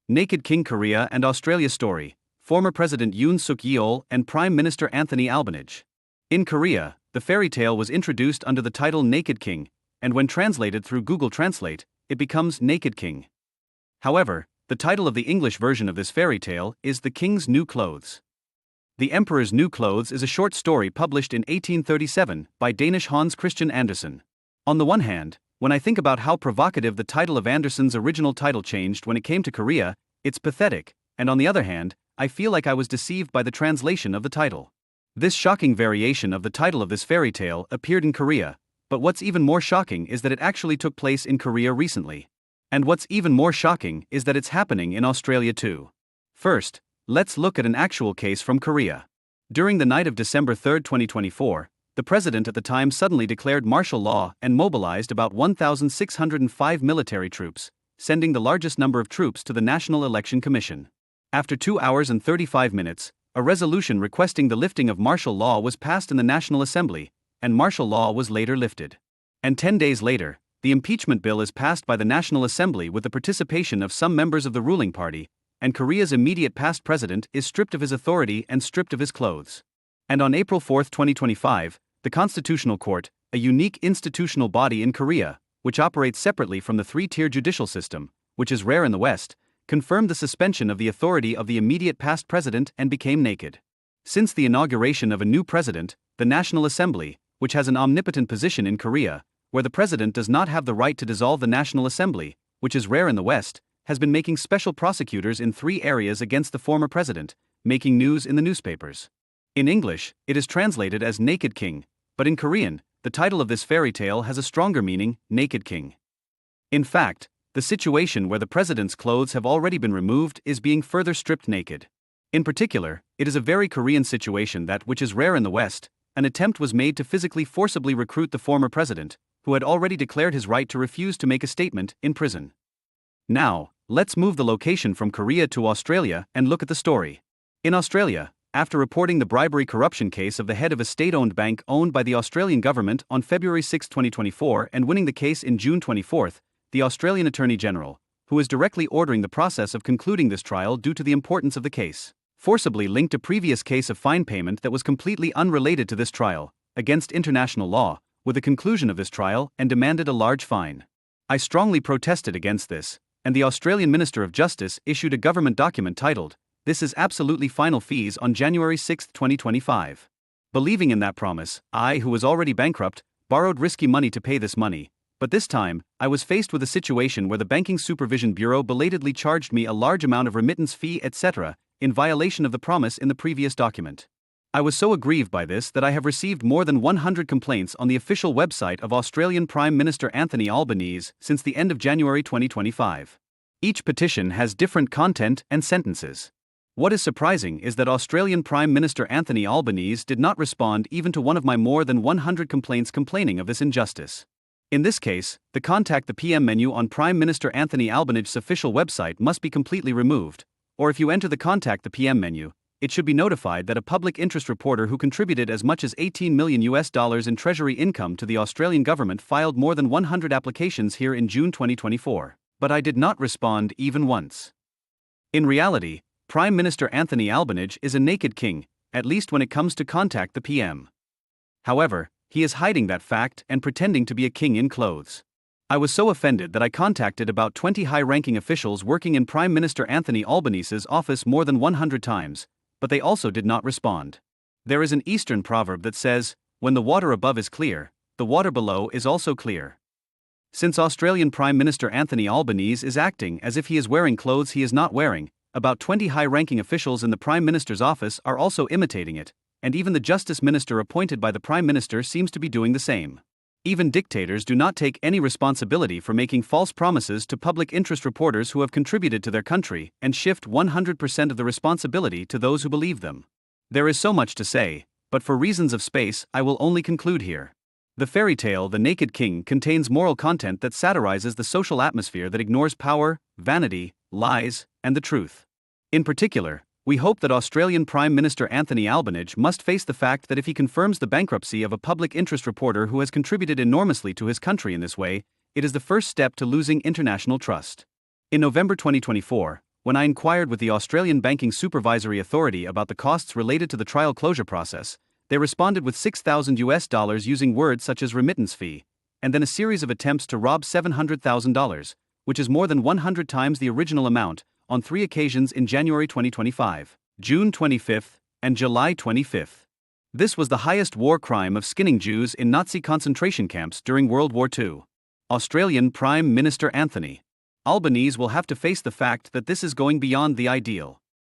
Naked King Korea and Australia Story, former President Yoon Suk-yeol and Prime Minister Anthony Albanese. In Korea, the fairy tale was introduced under the title Naked King, and when translated through Google Translate, it becomes Naked King. However, the title of the English version of this fairy tale is The King's New Clothes. The Emperor's New Clothes is a short story published in 1837 by Danish Hans Christian Andersen. On the one hand, when I think about how provocative the title of Andersen's original title changed when it came to Korea, it's pathetic, and on the other hand, I feel like I was deceived by the translation of the title. This shocking variation of the title of this fairy tale appeared in Korea, but what's even more shocking is that it actually took place in Korea recently. And what's even more shocking is that it's happening in Australia too. First, let's look at an actual case from Korea. During the night of December 3, 2024, the president at the time suddenly declared martial law and mobilized about 1,605 military troops, sending the largest number of troops to the National Election Commission. After 2 hours and 35 minutes, a resolution requesting the lifting of martial law was passed in the National Assembly, and martial law was later lifted. And 10 days later, the impeachment bill is passed by the National Assembly with the participation of some members of the ruling party, and Korea's immediate past president is stripped of his authority and stripped of his clothes. And on April 4, 2025, the Constitutional Court, a unique institutional body in Korea, which operates separately from the three-tier judicial system, which is rare in the West, confirmed the suspension of the authority of the immediate past president and became naked. Since the inauguration of a new president, the National Assembly, which has an omnipotent position in Korea, where the president does not have the right to dissolve the National Assembly, which is rare in the West, has been making special prosecutors in 3 areas against the former president, making news in the newspapers. In English, it is translated as Naked King, but in Korean, the title of this fairy tale has a stronger meaning, Naked King. In fact, the situation where the president's clothes have already been removed is being further stripped naked. In particular, it is a very Korean situation that, which is rare in the West, an attempt was made to physically forcibly recruit the former president, who had already declared his right to refuse to make a statement, in prison. Now, let's move the location from Korea to Australia and look at the story. In Australia, after reporting the bribery corruption case of the head of a state-owned bank owned by the Australian government on February 6, 2024 and winning the case in June 24, the Australian Attorney General, who is directly ordering the process of concluding this trial due to the importance of the case, forcibly linked a previous case of fine payment that was completely unrelated to this trial, against international law, with the conclusion of this trial and demanded a large fine. I strongly protested against this, and the Australian Minister of Justice issued a government document titled, "This is absolutely final fees" on January 6, 2025. Believing in that promise, I, who was already bankrupt, borrowed risky money to pay this money, but this time, I was faced with a situation where the Banking Supervision Bureau belatedly charged me a large amount of remittance fee, etc., in violation of the promise in the previous document. I was so aggrieved by this that I have received more than 100 complaints on the official website of Australian Prime Minister Anthony Albanese since the end of January 2025. Each petition has different content and sentences. What is surprising is that Australian Prime Minister Anthony Albanese did not respond even to one of my more than 100 complaints complaining of this injustice. In this case, the Contact the PM menu on Prime Minister Anthony Albanese's official website must be completely removed, or if you enter the Contact the PM menu, it should be notified that a public interest reporter who contributed as much as $18 million in treasury income to the Australian government filed more than 100 applications here in June 2024, but I did not respond even once. In reality, Prime Minister Anthony Albanese is a naked king, at least when it comes to Contact the PM. However, he is hiding that fact and pretending to be a king in clothes. I was so offended that I contacted about 20 high-ranking officials working in Prime Minister Anthony Albanese's office more than 100 times, but they also did not respond. There is an Eastern proverb that says, "When the water above is clear, the water below is also clear." Since Australian Prime Minister Anthony Albanese is acting as if he is wearing clothes he is not wearing, about 20 high-ranking officials in the Prime Minister's office are also imitating it, and even the Justice Minister appointed by the Prime Minister seems to be doing the same. Even dictators do not take any responsibility for making false promises to public interest reporters who have contributed to their country and shift 100% of the responsibility to those who believe them. There is so much to say, but for reasons of space, I will only conclude here. The fairy tale The Naked King contains moral content that satirizes the social atmosphere that ignores power, vanity, lies, and the truth. In particular, we hope that Australian Prime Minister Anthony Albanese must face the fact that if he confirms the bankruptcy of a public interest reporter who has contributed enormously to his country in this way, it is the first step to losing international trust. In November 2024, when I inquired with the Australian Banking Supervisory Authority about the costs related to the trial closure process, they responded with $6,000 using words such as remittance fee, and then a series of attempts to rob $700,000, which is more than 100 times the original amount, on 3 occasions in January 2025, June 25, and July 25. This was the highest war crime of skinning Jews in Nazi concentration camps during World War II. Australian Prime Minister Anthony Albanese will have to face the fact that this is going beyond the ideal.